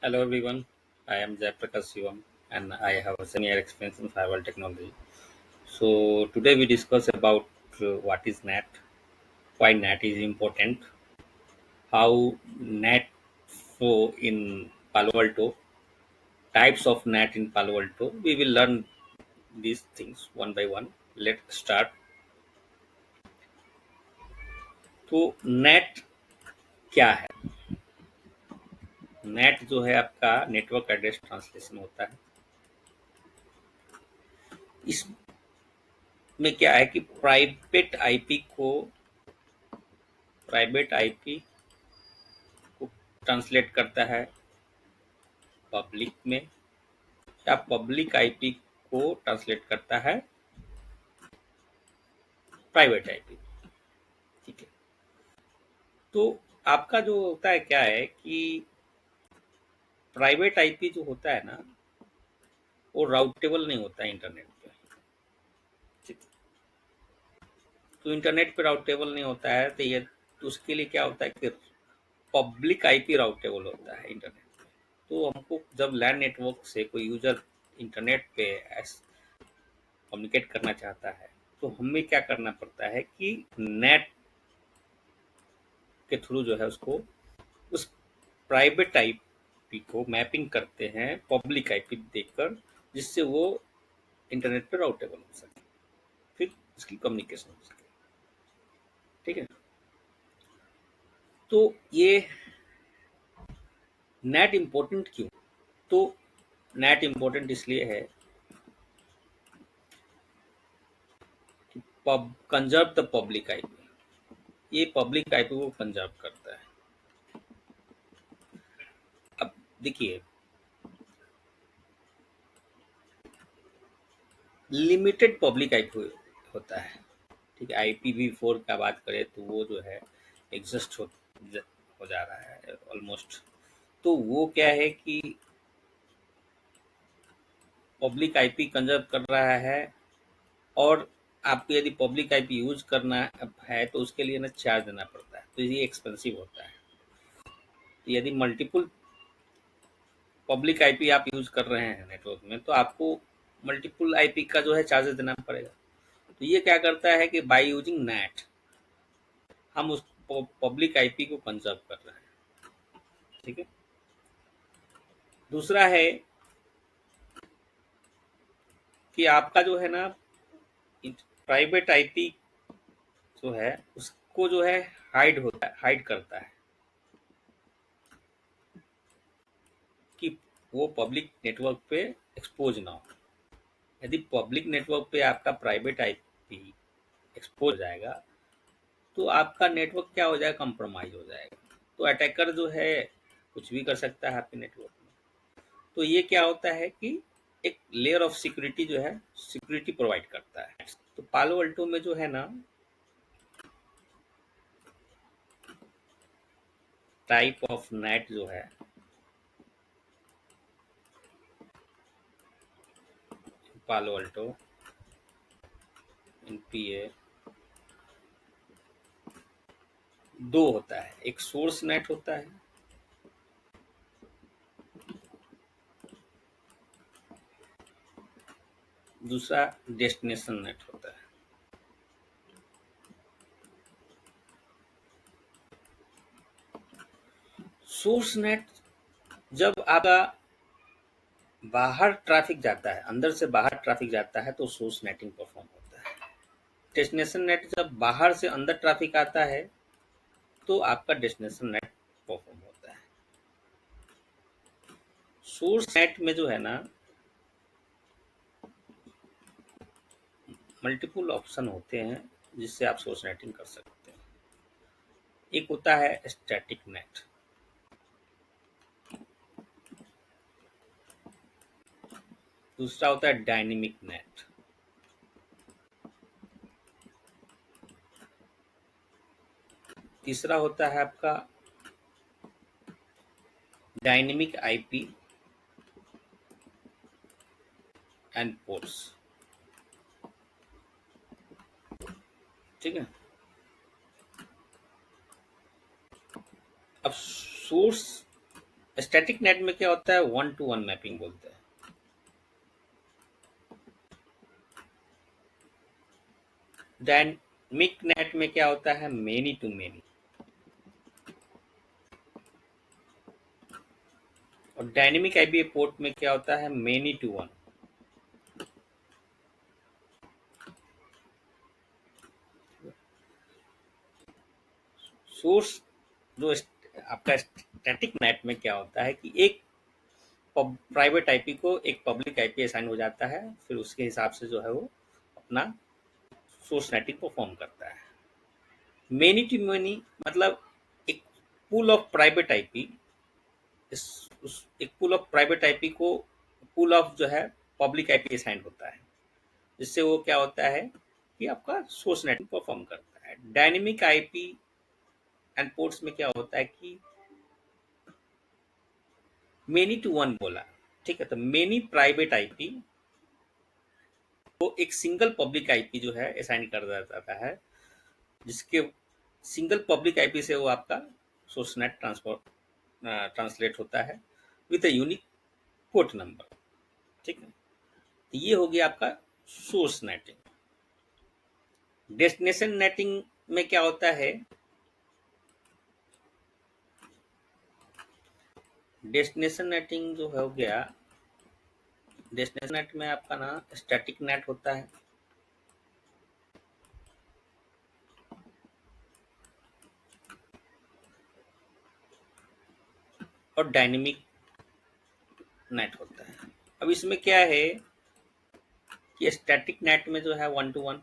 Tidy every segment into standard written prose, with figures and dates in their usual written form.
Hello everyone, I am Jayaprakash Shivam and I have a 7-year experience in firewall technology. So today we discuss about what is NAT, why NAT is important, how NAT flow in Palo Alto, types of NAT in Palo Alto. We will learn these things one by one. Let's start. तो NAT क्या है? NAT जो है आपका network address translation होता है। इसमें क्या है कि प्राइवेट आईपी को ट्रांसलेट करता है पब्लिक में, या पब्लिक आईपी को ट्रांसलेट करता है प्राइवेट आईपी। ठीक है, तो आपका जो होता है क्या है कि प्राइवेट आईपी जो होता है ना, वो राउटेबल नहीं होता है इंटरनेट पे। ठीक है? तो इंटरनेट पे राउटेबल नहीं होता है, तो उसके लिए क्या होता है कि पब्लिक आईपी राउटेबल होता है इंटरनेट पे। तो हमको जब लैन नेटवर्क से कोई यूजर इंटरनेट पे कम्युनिकेट करना चाहता है, तो हमें क्या करना पड़ता है कि नेट के थ्रू जो है उसको उस प्राइवेट आईपी को मैपिंग करते हैं पब्लिक आईपी देकर, जिससे वो इंटरनेट पर राउटेबल हो सके, फिर उसकी कम्युनिकेशन हो सके। ठीक है, तो ये नेट इम्पोर्टेंट क्यों? तो नेट इम्पोर्टेंट इसलिए है कि कंजर्व द पब्लिक आईपी, ये पब्लिक आईपी को कंजर्व करता है। अब देखिए, लिमिटेड पब्लिक आईपी होता है। ठीक है, IPv4 का बात करें तो वो जो है एग्जिस्ट हो जा रहा है ऑलमोस्ट। तो वो क्या है कि पब्लिक आईपी कंजर्व कर रहा है, और आपको यदि पब्लिक आईपी यूज करना है तो उसके लिए ना चार्ज देना पड़ता है, तो ये एक्सपेंसिव होता है। तो यदि मल्टीपल पब्लिक आईपी आप यूज कर रहे हैं नेटवर्क में, तो आपको मल्टीपल आईपी का जो है चार्जेस देना पड़ेगा। तो ये क्या करता है कि बाय यूजिंग नेट हम उस पब्लिक आईपी को कंजर्व कर रहे हैं। ठीक है, दूसरा है कि आपका जो है ना प्राइवेट आईपी जो है उसको जो है हाइड करता है कि वो पब्लिक नेटवर्क पे एक्सपोज ना हो। यदि पब्लिक नेटवर्क पे आपका प्राइवेट आईपी एक्सपोज हो जाएगा, तो आपका नेटवर्क क्या हो जाएगा, कंप्रोमाइज हो जाएगा। तो अटैकर जो है कुछ भी कर सकता है आपके नेटवर्क में। तो ये क्या होता है कि एक लेयर ऑफ सिक्योरिटी जो है सिक्योरिटी प्रोवाइड करता है। तो पालो अल्टो में जो है ना, टाइप ऑफ नेट जो है पालो अल्टो एनपीए दो होता है। एक सोर्स नेट होता है, दूसरा डेस्टिनेशन नेट होता है। सोर्स नेट जब आपका बाहर ट्रैफिक जाता है, अंदर से बाहर ट्रैफिक जाता है, तो सोर्स नेटिंग परफॉर्म होता है। डेस्टिनेशन नेट जब बाहर से अंदर ट्रैफिक आता है, तो आपका डेस्टिनेशन नेट परफॉर्म होता है। सोर्स नेट में जो है ना मल्टीपल ऑप्शन होते हैं जिससे आप सोर्स नेटिंग कर सकते हैं। एक होता है स्टैटिक नेट, दूसरा होता है डायनेमिक नेट, तीसरा होता है आपका डायनेमिक आईपी एंड पोर्ट्स। ठीक है, अब सोर्स स्टैटिक नेट में क्या होता है, 1-to-1 मैपिंग बोलते हैं। डायनेमिक नेट में क्या होता है, मेनी टू मेनी। और डायनेमिक आईपी पोर्ट में क्या होता है, मेनी टू वन। सोर्स जो आपका स्टैटिक नेट में क्या होता है कि एक प्राइवेट आईपी को एक पब्लिक आईपी असाइन हो जाता है, फिर उसके हिसाब से जो है वो अपना सोर्स नेटिंग परफॉर्म करता है। मेनी टू मेनी मतलब एक पूल ऑफ प्राइवेट आईपी, एक पूल ऑफ प्राइवेट आईपी को पूल ऑफ जो है पब्लिक आईपी असाइन होता है, जिससे वो क्या होता है कि आपका सोर्स नेटवर्क परफॉर्म करता है। डायनेमिक आईपी एंड पोर्ट्स में क्या होता है कि मेनी टू वन बोला, ठीक है, तो मेनी प्राइवेट आईपी को एक सिंगल पब्लिक आईपी जो है असाइन कर दिया जाता है, जिसके सिंगल पब्लिक आईपी से वो आपका सोर्स नेट ट्रांसलेट होता है with a unique port number, ठीक है। तो ये हो गया आपका सोर्स नेटिंग। डेस्टिनेशन नेटिंग में क्या होता है, डेस्टिनेशन नेटिंग जो हो गया, डेस्टिनेशन नेट में आपका ना स्टैटिक नेट होता है, और डायनेमिक नेट होता है। अब इसमें क्या है कि स्टैटिक नेट में जो है 1-to-1,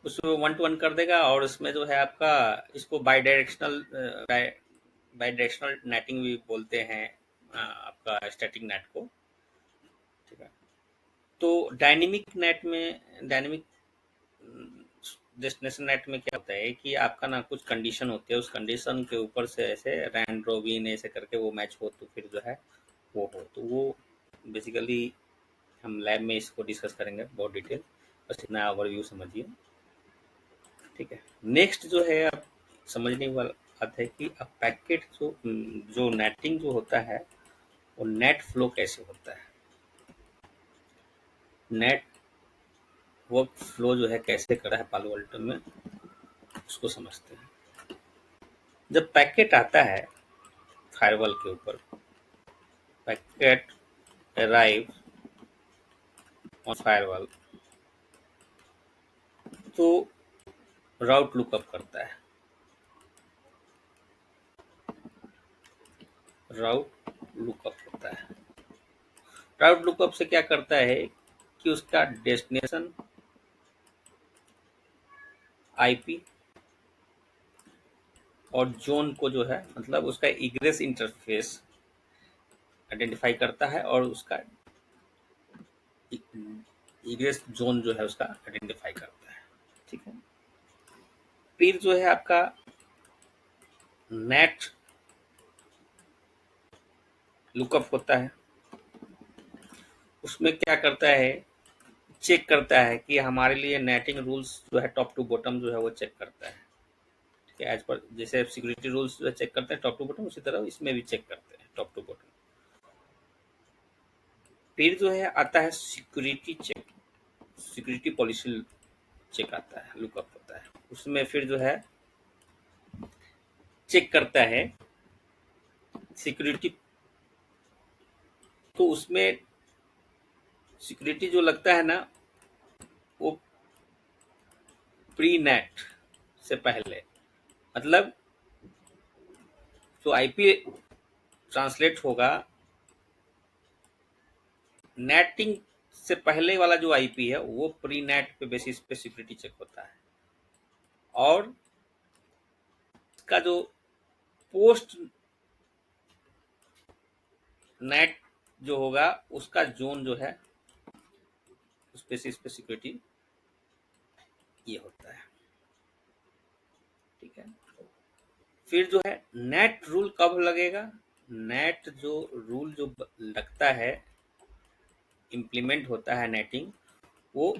उसमें 1-to-1 कर देगा, और उसमें जो है आपका इसको बाई डायरेक्शनल नेटिंग भी बोलते हैं आपका स्टैटिक नेट को, ठीक है। तो डायनेमिक डेस्टिनेशन नेट में क्या होता है कि आपका ना कुछ कंडीशन होती है, उस कंडीशन के ऊपर से ऐसे रैंड रोबिन ऐसे करके वो मैच हो, तो फिर जो है वो हो, तो वो बेसिकली हम लैब में इसको डिस्कस करेंगे बहुत डिटेल, बस इतना ओवरव्यू समझिए, ठीक है। नेक्स्ट जो है आप समझने वाला बात है कि अब पैकेट जो नेटिंग जो होता है वो नेट फ्लो कैसे होता है, नेट वर्क फ्लो जो है कैसे करा है पालो अल्टो में, उसको समझते हैं। जब पैकेट आता है फायरवॉल के ऊपर, पैकेट अराइव ऑन फायरवॉल, तो राउट लुकअप करता है, राउट लुकअप होता है। राउट लुकअप से क्या करता है कि उसका डेस्टिनेशन आईपी और जोन को जो है मतलब उसका इग्रेस इंटरफेस आइडेंटिफाई करता है, और उसका इग्रेस जोन जो है उसका आइडेंटिफाई करता है, ठीक है। फिर जो है आपका नेट लुकअप होता है, उसमें क्या करता है, चेक करता है कि हमारे लिए नेटिंग रूल्स जो है टॉप टू बॉटम जो है वो चेक करता है, ठीक है। एज पर जैसे सिक्योरिटी रूल्स जो चेक करते हैं टॉप टू बॉटम, उसी तरह इसमें भी चेक करते हैं टॉप टू बॉटम। फिर जो है आता है security check, security policy check आता है, लुकअप होता है, उसमें फिर जो है चेक करता है सिक्योरिटी, तो उसमें सिक्योरिटी जो लगता है ना वो प्री नेट से पहले, मतलब जो आईपी ट्रांसलेट होगा नेटिंग से पहले वाला जो आईपी है वो प्री नेट पे बेसिस पे सिक्योरिटी चेक होता है, और इसका जो पोस्ट नेट जो होगा उसका जोन जो है उस बेसिस पे सिक्योरिटी ये होता है, ठीक है। फिर जो है नेट रूल कब लगेगा, नेट जो रूल जो लगता है इम्प्लीमेंट होता है नेटिंग, वो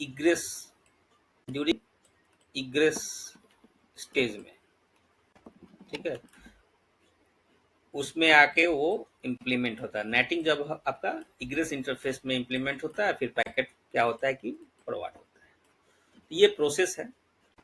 इग्रेस ड्यूरिंग इग्रेस स्टेज में, ठीक है, उसमें आके वो इम्प्लीमेंट होता है। नेटिंग जब आपका इग्रेस इंटरफेस में इम्प्लीमेंट होता है, फिर पैकेट क्या होता है कि फॉरवर्ड होता है। ये प्रोसेस है।